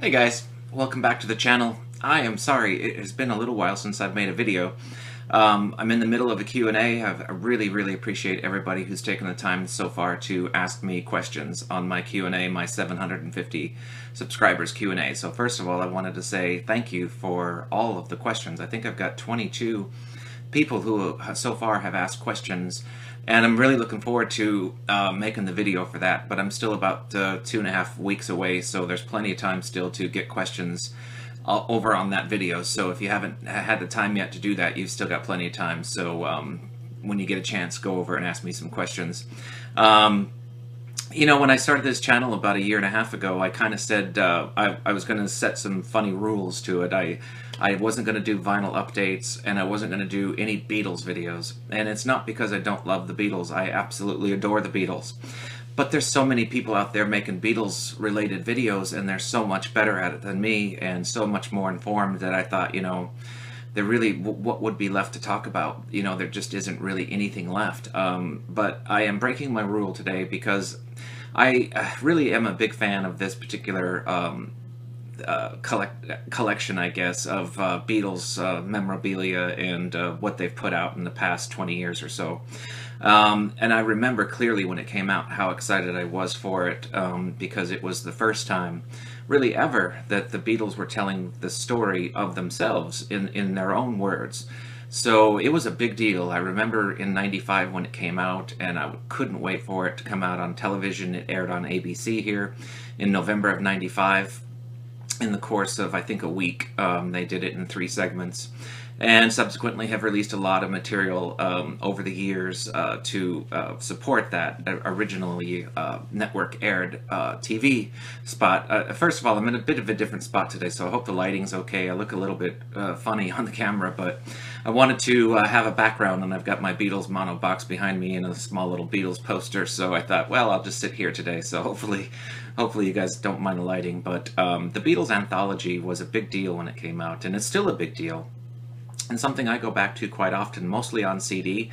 Hey guys, welcome back to the channel. I am sorry, it has been a little while since I've made a video. I'm in the middle of a Q&A. I really appreciate everybody who's taken the time so far to ask me questions on my Q&A, my 750 subscribers Q&A. So first of all, I wanted to say thank you for all of the questions. I think I've got 22 people who so far have asked questions, and I'm really looking forward to making the video for that, but I'm still about 2.5 weeks away, so there's plenty of time still to get questions over on that video. So if you haven't had the time yet to do that, you've still got plenty of time. So when you get a chance, go over and ask me some questions. You know, when I started this channel about 1.5 years ago, I kind of said I was going to set some funny rules to it. I wasn't going to do vinyl updates, and I wasn't going to do any Beatles videos. And it's not because I don't love the Beatles. I absolutely adore the Beatles. But there's so many people out there making Beatles-related videos, and they're so much better at it than me, and so much more informed, that I thought, you know, there really, what would be left to talk about? You know, there just isn't really anything left. But I am breaking my rule today because I really am a big fan of this particular collection, I guess, of Beatles memorabilia and what they've put out in the past 20 years or so. And I remember clearly when it came out how excited I was for it, because it was the first time really ever that the Beatles were telling the story of themselves in their own words. So it was a big deal. I remember in '95 when it came out, and I couldn't wait for it to come out on television. It aired on ABC here in November of '95. In the course of, I think, a week, they did it in 3 segments, and subsequently have released a lot of material over the years to support that originally network aired TV spot. First of all, I'm in a bit of a different spot today, so I hope the lighting's okay. I look a little bit funny on the camera, but I wanted to have a background, and I've got my Beatles mono box behind me and a small little Beatles poster, so I thought, well, I'll just sit here today, so hopefully you guys don't mind the lighting. But the Beatles Anthology was a big deal when it came out, and it's still a big deal, and something I go back to quite often, mostly on CD.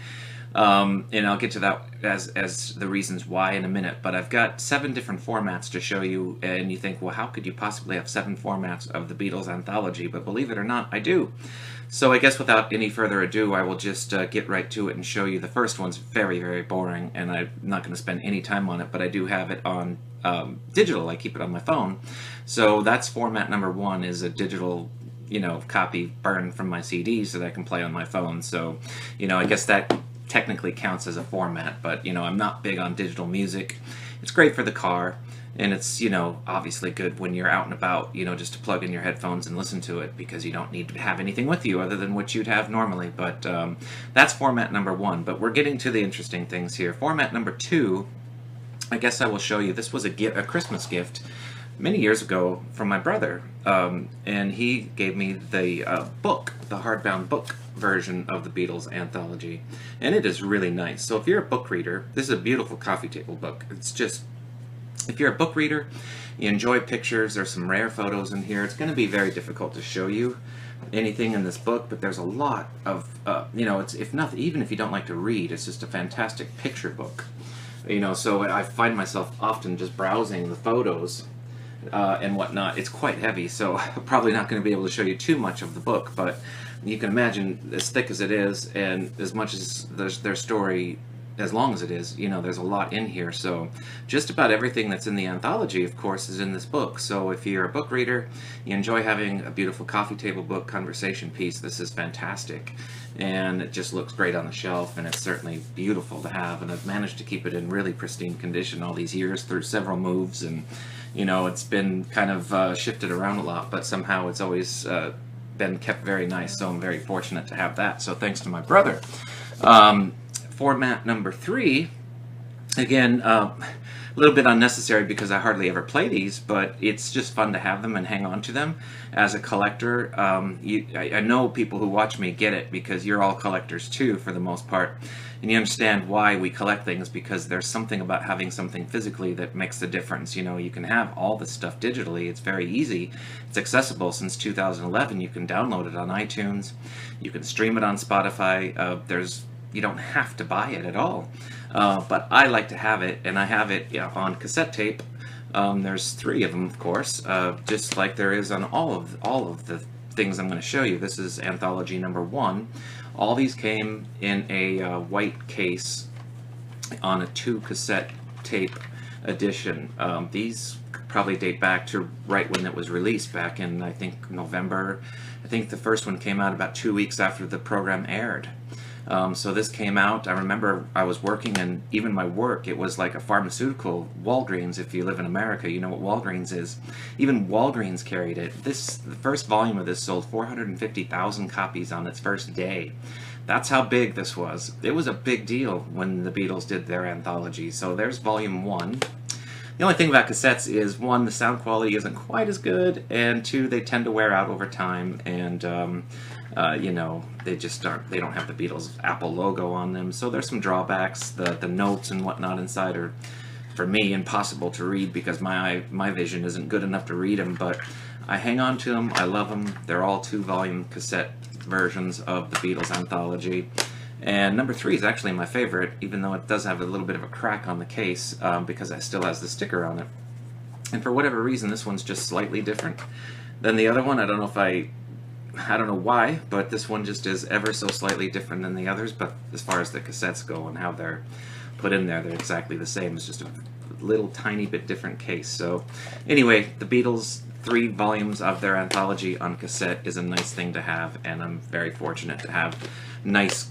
And I'll get to that as the reasons why in a minute, but I've got 7 different formats to show you, and you think, well, how could you possibly have 7 formats of the Beatles Anthology? But believe it or not, I do. So I guess without any further ado, I will just get right to it and show you. The first one's very boring, and I'm not going to spend any time on it, but I do have it on digital. I keep it on my phone. So that's format number 1, is a digital, you know, copy burned from my CDs that I can play on my phone. So, you know, I guess that technically counts as a format, but, you know, I'm not big on digital music. It's great for the car, and it's, you know, obviously good when you're out and about, you know, just to plug in your headphones and listen to it, because you don't need to have anything with you other than what you'd have normally. But that's format number 1, but we're getting to the interesting things here. Format number 2, I guess I will show you. This was a Christmas gift many years ago from my brother, and he gave me the book, the hardbound book version of the Beatles Anthology, and it is really nice. So if you're a book reader, this is a beautiful coffee table book. It's just, if you're a book reader, you enjoy pictures, there's some rare photos in here. It's going to be very difficult to show you anything in this book, but there's a lot of, you know, it's, if nothing, even if you don't like to read, it's just a fantastic picture book. You know, so I find myself often just browsing the photos and whatnot. It's quite heavy, so I'm probably not going to be able to show you too much of the book, but you can imagine, as thick as it is, and as much as their story, as long as it is, you know, there's a lot in here. So just about everything that's in the anthology, of course, is in this book. So if you're a book reader, you enjoy having a beautiful coffee table book conversation piece, this is fantastic. And it just looks great on the shelf, and it's certainly beautiful to have, and I've managed to keep it in really pristine condition all these years through several moves, and, you know, it's been kind of shifted around a lot, but somehow it's always been kept very nice, so I'm very fortunate to have that, so thanks to my brother. Format number 3, again, a little bit unnecessary because I hardly ever play these, but it's just fun to have them and hang on to them as a collector. I know people who watch me get it, because you're all collectors too, for the most part, and you understand why we collect things, because there's something about having something physically that makes the difference. You know, you can have all this stuff digitally. It's very easy. It's accessible since 2011. You can download it on iTunes. You can stream it on Spotify. You don't have to buy it at all. But I like to have it, and I have it on cassette tape There's 3 of them, of course, just like there is on all of the things I'm going to show you. This is Anthology number 1. All these came in a white case on a 2 cassette tape edition. These probably date back to right when it was released, back in, I think, November. I think the first one came out about 2 weeks after the program aired. So this came out, I remember I was working, and even my work, it was like a pharmaceutical. Walgreens, if you live in America, you know what Walgreens is. Even Walgreens carried it. The first volume of this sold 450,000 copies on its first day. That's how big this was. It was a big deal when the Beatles did their anthology. So there's volume 1. The only thing about cassettes is, 1, the sound quality isn't quite as good, and 2, they tend to wear out over time, and you know, they just aren't, they don't have the Beatles Apple logo on them, so there's some drawbacks. The notes and whatnot inside are, for me, impossible to read because my vision isn't good enough to read them, but I hang on to them. I love them. They're all 2-volume cassette versions of the Beatles anthology. And number 3 is actually my favorite, even though it does have a little bit of a crack on the case, because it still has the sticker on it. And for whatever reason, this one's just slightly different than the other one. I don't know if I don't know why, but this one just is ever so slightly different than the others. But as far as the cassettes go and how they're put in there, they're exactly the same. It's just a little tiny bit different case. So anyway, the Beatles, 3 volumes of their anthology on cassette is a nice thing to have, and I'm very fortunate to have nice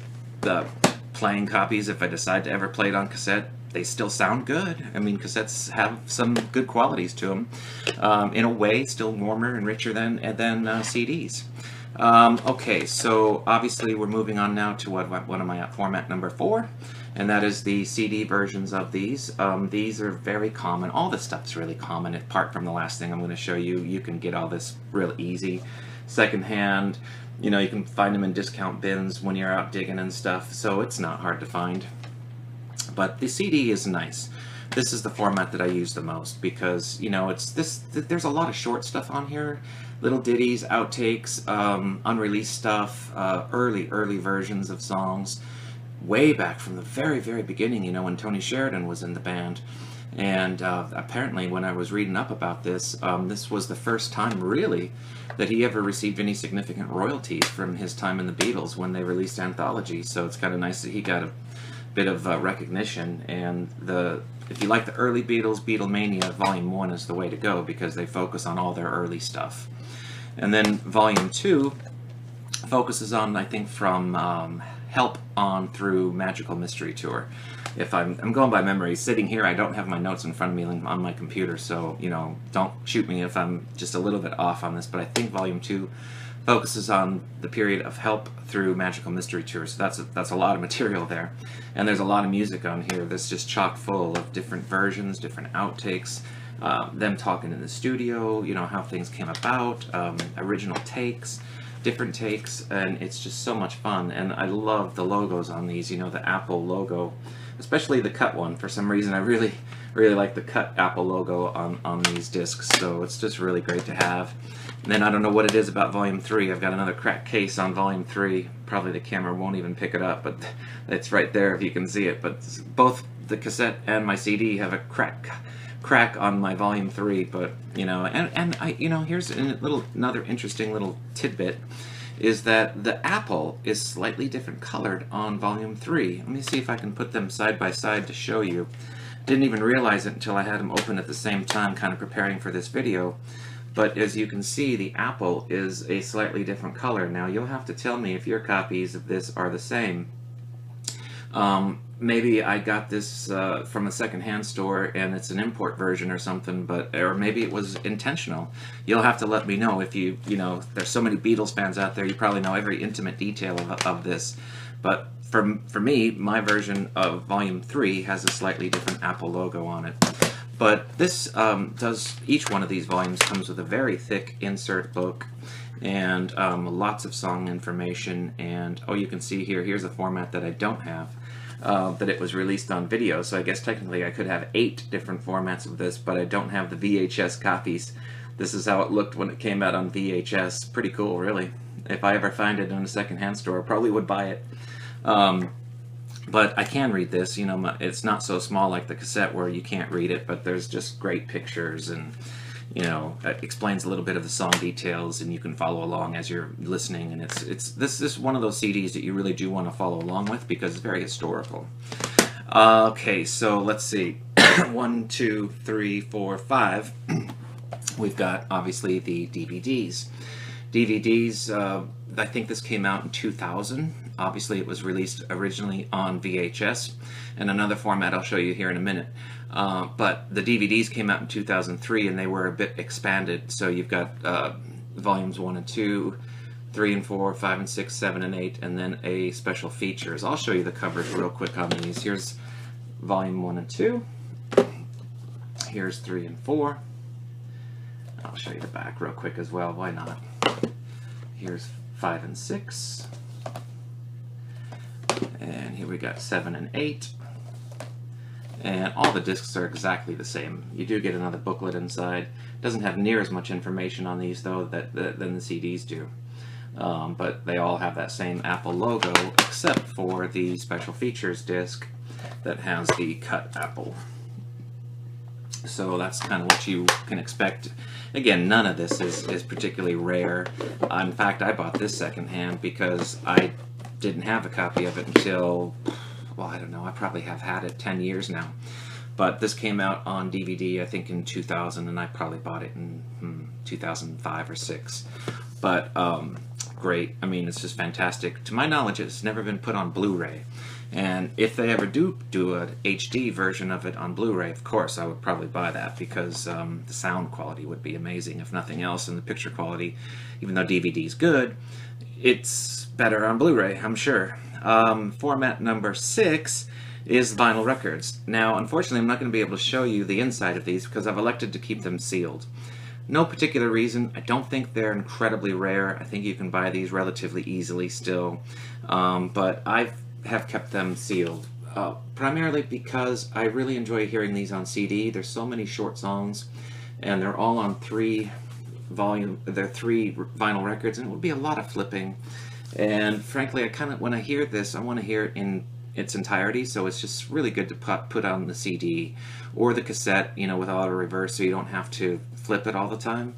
playing copies. If I decide to ever play it on cassette, they still sound good. I mean, cassettes have some good qualities to them. In a way, still warmer and richer than CDs. Okay, so obviously we're moving on now to what am I at? Format number 4, and that is the CD versions of these. These are very common. All this stuff's really common, apart from the last thing I'm going to show you. You can get all this real easy. Secondhand, you know, you can find them in discount bins when you're out digging and stuff, so it's not hard to find. But the CD is nice. This is the format that I use the most because, you know, there's a lot of short stuff on here, little ditties, outtakes, unreleased stuff, early versions of songs, way back from the very beginning, you know, when Tony Sheridan was in the band. And apparently when I was reading up about this, this was the first time, really, that he ever received any significant royalties from his time in the Beatles when they released Anthology. So it's kind of nice that he got a bit of recognition. And if you like the early Beatles, Beatlemania Volume 1 is the way to go because they focus on all their early stuff. And then Volume 2 focuses on, I think, from Help on through Magical Mystery Tour. If I'm going by memory, sitting here, I don't have my notes in front of me on my computer, so, you know, don't shoot me if I'm just a little bit off on this, but I think Volume 2 focuses on the period of Help through Magical Mystery Tour, so that's a lot of material there. And there's a lot of music on here that's just chock full of different versions, different outtakes, them talking in the studio, you know, how things came about, original takes, different takes, and it's just so much fun. And I love the logos on these, you know, the Apple logo, especially the cut one. For some reason I really like the cut Apple logo on these discs, so it's just really great to have. And then I don't know what it is about Volume 3. I've got another cracked case on Volume 3. Probably the camera won't even pick it up, but it's right there if you can see it. But both the cassette and my CD have a crack on my Volume 3, but you know, and I, you know, here's another interesting little tidbit, is that the Apple is slightly different colored on Volume 3. Let me see if I can put them side by side to show you. Didn't even realize it until I had them open at the same time, kind of preparing for this video. But as you can see, the Apple is a slightly different color. Now you'll have to tell me if your copies of this are the same. Maybe I got this from a secondhand store and it's an import version or something, or maybe it was intentional. You'll have to let me know. If you know, there's so many Beatles fans out there, you probably know every intimate detail of this. But for me, my version of Volume 3 has a slightly different Apple logo on it. But this each one of these volumes comes with a very thick insert book and lots of song information. And oh, you can see here's a format that I don't have, that it was released on video. So I guess technically I could have 8 different formats of this, but I don't have the VHS copies. This is how it looked when it came out on VHS. Pretty cool, really. If I ever find it in a secondhand store, I probably would buy it. But I can read this, you know, it's not so small like the cassette where you can't read it, but there's just great pictures and, you know, it explains a little bit of the song details, and you can follow along as you're listening. And this is one of those CDs that you really do want to follow along with because it's very historical. Okay, so let's see. 1, 2, 3, 4, 5. We've got obviously the DVDs. DVDs, I think this came out in 2000. Obviously it was released originally on VHS and another format I'll show you here in a minute. But the DVDs came out in 2003 and they were a bit expanded. So you've got volumes 1 and 2, 3 and 4, 5 and 6, 7 and 8, and then a special features. I'll show you the covers real quick on these. Here's volume 1 and 2. Here's 3 and 4. I'll show you the back real quick as well. Why not? Here's 5 and 6. And here we got 7 and 8. And all the discs are exactly the same. You do get another booklet inside. Doesn't have near as much information on these though than the CDs do. But they all have that same Apple logo except for the special features disc that has the cut apple. So that's kind of what you can expect. Again, none of this is particularly rare. In fact, I bought this secondhand because I didn't have a copy of it until, well, I don't know, I probably have had it 10 years now. But this came out on DVD, I think, in 2000, and I probably bought it in 2005 or 6. But great. I mean, it's just fantastic. To my knowledge, it's never been put on Blu-ray. And if they ever do an HD version of it on Blu-ray, of course, I would probably buy that because the sound quality would be amazing, if nothing else, and the picture quality, even though DVD is good, it's better on Blu-ray, I'm sure. Format number 6 is vinyl records. Now, unfortunately, I'm not going to be able to show you the inside of these because I've elected to keep them sealed. No particular reason. I don't think they're incredibly rare. I think you can buy these relatively easily still. But I have kept them sealed. Primarily because I really enjoy hearing these on CD. There's so many short songs, and they're all on 3 vinyl records, and it would be a lot of flipping. And frankly, when I hear this, I want to hear it in its entirety, so it's just really good to put on the CD or the cassette, you know, with auto reverse, so you don't have to flip it all the time.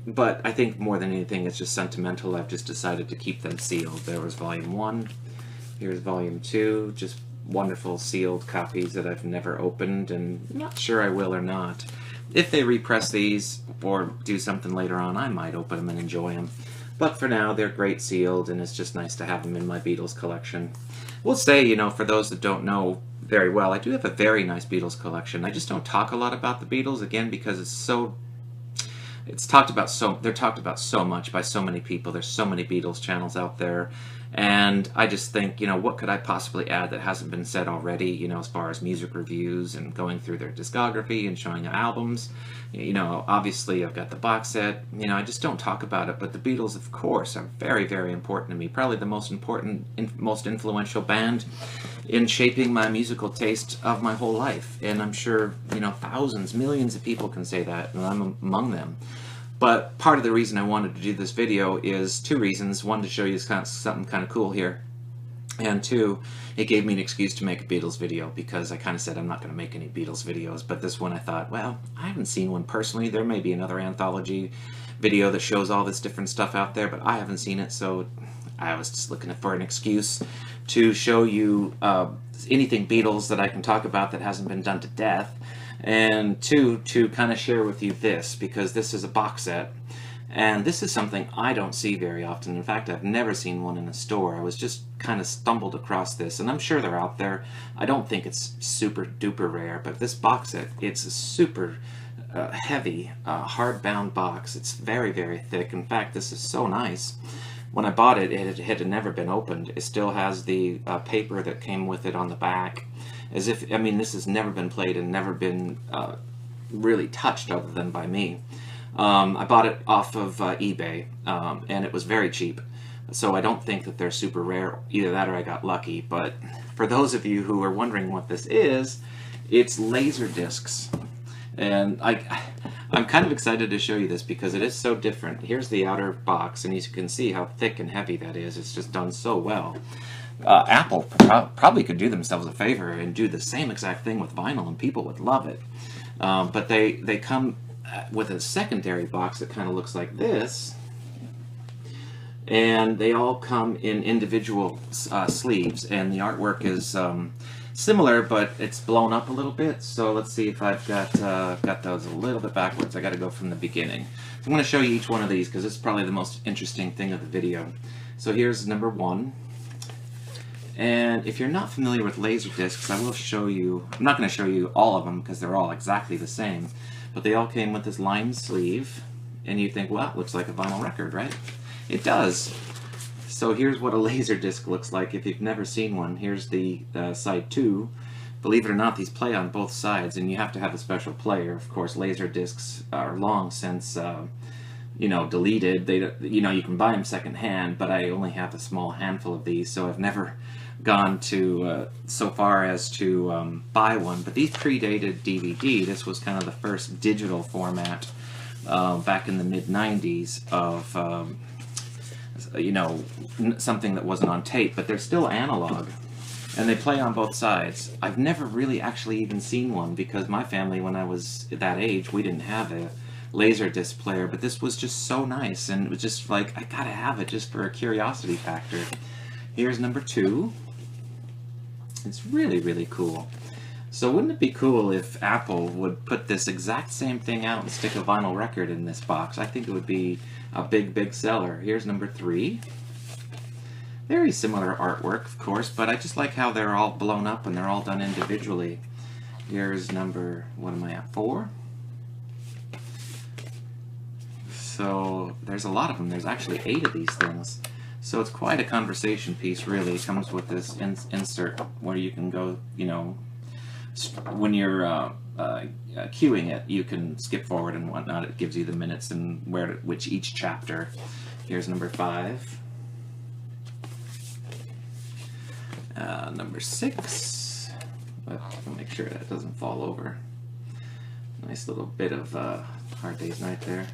But I think more than anything, it's just sentimental. I've just decided to keep them sealed. There was volume 1. Here's volume 2. Just wonderful sealed copies that I've never opened, and not sure I will or not. If they repress these or do something later on, I might open them and enjoy them. But for now, they're great sealed, and it's just nice to have them in my Beatles collection. We'll say, you know, for those that don't know very well, I do have a very nice Beatles collection. I just don't talk a lot about the Beatles, again, because they're talked about so much by so many people. There's so many Beatles channels out there. And I just think, you know, what could I possibly add that hasn't been said already, you know, as far as music reviews and going through their discography and showing albums. You know, obviously I've got the box set. You know, I just don't talk about it. But the Beatles, of course, are very, very important to me. Probably the most important, most influential band in shaping my musical taste of my whole life. And I'm sure, you know, thousands, millions of people can say that, and I'm among them. But part of the reason I wanted to do this video is 2 reasons. 1, to show you something kind of cool here. And 2, it gave me an excuse to make a Beatles video, because I kind of said I'm not going to make any Beatles videos. But this one I thought, well, I haven't seen one personally. There may be another Anthology video that shows all this different stuff out there, but I haven't seen it. So I was just looking for an excuse to show you anything Beatles that I can talk about that hasn't been done to death. And 2, to kind of share with you this, because this is a box set, and this is something I don't see very often. In fact, I've never seen one in a store. I was just kind of stumbled across this, and I'm sure they're out there. I don't think it's super duper rare, but this box set, it's a super heavy, hardbound box. It's very, very thick. In fact, this is so nice. When I bought it, it had never been opened. It still has the paper that came with it on the back. As if, I mean, this has never been played and never been really touched other than by me. I bought it off of eBay, and it was very cheap. So I don't think that they're super rare. Either that or I got lucky. But for those of you who are wondering what this is, it's Laserdiscs. And I'm kind of excited to show you this because it is so different. Here's the outer box, and you can see how thick and heavy that is. It's just done so well. Apple probably could do themselves a favor and do the same exact thing with vinyl, and people would love it. But they come with a secondary box that kind of looks like this, and they all come in individual sleeves, and the artwork is similar, but it's blown up a little bit. So let's see if I've got those a little bit backwards. I got to go from the beginning. So I'm going to show you each one of these because it's probably the most interesting thing of the video. So here's number 1. And if you're not familiar with Laserdiscs, I will show you. I'm not going to show you all of them because they're all exactly the same, but they all came with this lined sleeve, and you think, well, it looks like a vinyl record, right? It does. So here's what a Laserdisc looks like if you've never seen one. Here's the side 2. Believe it or not, these play on both sides, and you have to have a special player. Of course, Laserdiscs are long since deleted. They, you can buy them secondhand, but I only have a small handful of these, so I've never gone to so far as to buy one. But these predated DVD. This was kind of the first digital format back in the mid-90s of something that wasn't on tape, but they're still analog, and they play on both sides. I've never really actually even seen one because my family, when I was that age, we didn't have a Laserdisc player, but this was just so nice, and it was just like, I gotta have it just for a curiosity factor. Here's number 2. It's really, really cool. So wouldn't it be cool if Apple would put this exact same thing out and stick a vinyl record in this box? I think it would be a big, big seller. Here's number 3. Very similar artwork, of course, but I just like how they're all blown up and they're all done individually. Here's number, what am I at, 4? So there's a lot of them. There's actually 8 of these things. So it's quite a conversation piece, really. It comes with this insert where you can go, when you're queuing it, you can skip forward and whatnot. It gives you the minutes and which each chapter. Here's number 5. Number 6. But I'll make sure that doesn't fall over. Nice little bit of Hard Day's Night there.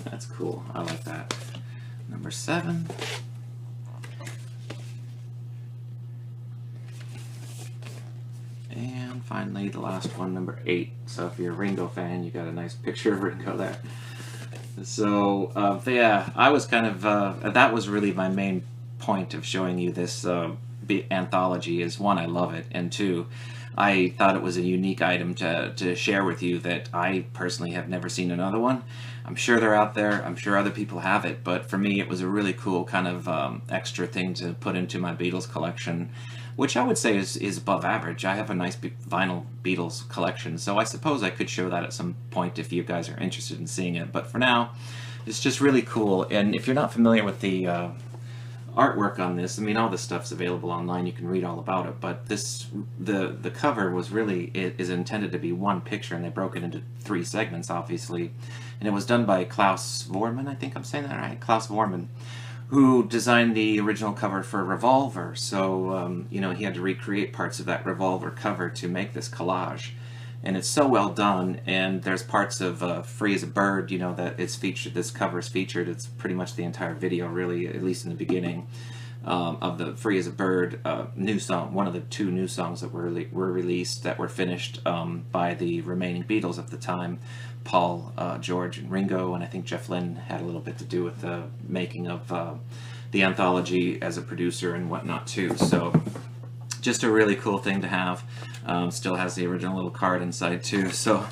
That's cool. I like that. Number 7. And finally, the last one, number 8. So if you're a Ringo fan, you got a nice picture of Ringo there. So yeah, I was kind of that was really my main point of showing you this anthology. Is 1, I love it, and 2, I thought it was a unique item to share with you that I personally have never seen another one. I'm sure they're out there. I'm sure other people have it, but for me, it was a really cool kind of extra thing to put into my Beatles collection, which I would say is above average. I have a nice vinyl Beatles collection, so I suppose I could show that at some point if you guys are interested in seeing it. But for now, it's just really cool. And if you're not familiar with the artwork on this, I mean, all this stuff's available online. You can read all about it. But the cover was really is intended to be one picture, and they broke it into 3 segments, obviously. And it was done by Klaus Voormann. I think I'm saying that right, Klaus Voormann, who designed the original cover for Revolver. So he had to recreate parts of that Revolver cover to make this collage. And it's so well done, and there's parts of Free as a Bird, that it's featured, this cover is featured. It's pretty much the entire video, really, at least in the beginning, of the Free as a Bird new song, one of the 2 new songs that were released that were finished by the remaining Beatles at the time, Paul, George, and Ringo, and I think Jeff Lynne had a little bit to do with the making of the anthology as a producer and whatnot, too. So just a really cool thing to have. Still has the original little card inside too. So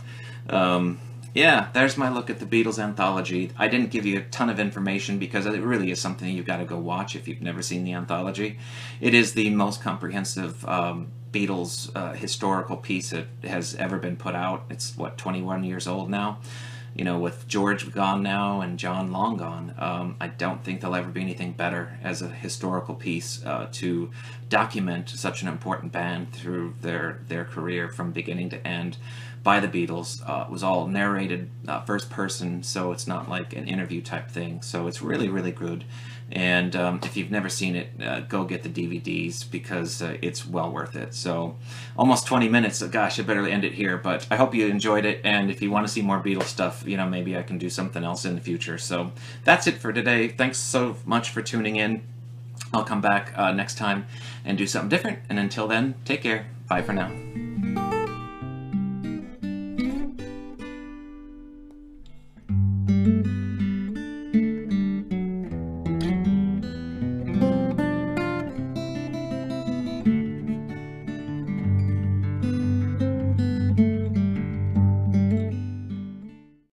yeah, there's my look at the Beatles anthology. I didn't give you a ton of information because it really is something you've got to go watch if you've never seen the anthology. It is the most comprehensive Beatles historical piece that has ever been put out. It's, what, 21 years old now? With George gone now and John long gone, I don't think there'll ever be anything better as a historical piece to document such an important band through their career from beginning to end by the Beatles. It was all narrated first person, so it's not like an interview type thing. So it's really, really good. And if you've never seen it, go get the DVDs because it's well worth it. So almost 20 minutes. Gosh, I better end it here. But I hope you enjoyed it. And if you want to see more Beatles stuff, maybe I can do something else in the future. So that's it for today. Thanks so much for tuning in. I'll come back next time and do something different. And until then, take care. Bye for now.